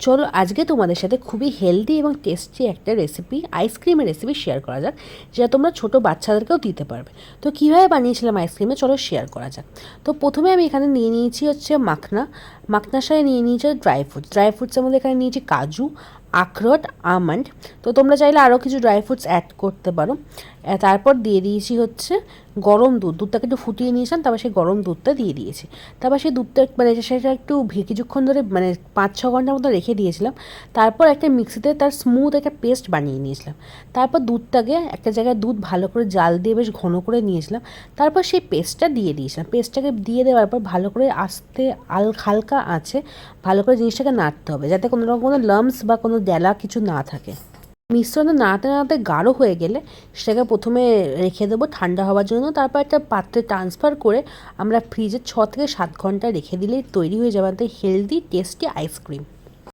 চলো আজকে তোমাদের সাথে খুবই হেলদি এবং টেস্টি একটা রেসিপি আইসক্রিমের রেসিপি শেয়ার করা যাক, যেটা তোমরা ছোটো বাচ্চাদেরকেও দিতে পারবে। তো কীভাবে বানিয়েছিলাম আইসক্রিমে চলো শেয়ার করা যাক। তো প্রথমে আমি এখানে নিয়ে নিয়েছি হচ্ছে মাখনার সাথে নিয়ে নিয়েছি ড্রাই ফ্রুটসের মধ্যে এখানে নিয়েছি কাজু, আখরোট, আমন্ড। তো তোমরা চাইলে আরও কিছু ড্রাই ফ্রুটস অ্যাড করতে পারো। তারপর দিয়ে দিয়েছি হচ্ছে গরম দুধটাকে একটু ফুটিয়ে নিয়েছিলাম, তারপর সেই গরম দুধটা দিয়ে দিয়েছি। তারপর সেই দুধটা সেটা একটু কিছুক্ষণ ধরে 5-6 ঘন্টার মতো রেখে দিয়েছিলাম। তারপর একটা মিক্সিতে তার স্মুথ একটা পেস্ট বানিয়ে নিয়েছিলাম। তারপর দুধটাকে একটা জায়গায় দুধ ভালো করে জাল দিয়ে বেশ ঘন করে নিয়েছিলাম। তারপর সেই পেস্টটা দিয়ে দিয়েছিলাম। পেস্টটাকে দিয়ে দেওয়ার পর ভালো করে আস্তে হালকা আছে ভালো করে জিনিসটাকে নাড়তে হবে, যাতে কোনো রকম কোনো লাম্পস বা কোনো ডেলা কিছু না থাকে। মিশ্রণটা নাড়াতে গাঢ় হয়ে গেলে সেটাকে প্রথমে রেখে দেবো ঠান্ডা হওয়ার জন্য। তারপর একটা পাত্রে ট্রান্সফার করে আমরা ফ্রিজে 6 থেকে 7 ঘন্টা রেখে দিলেই তৈরি হয়ে যাবে আমাদের হেলদি টেস্টি আইসক্রিম।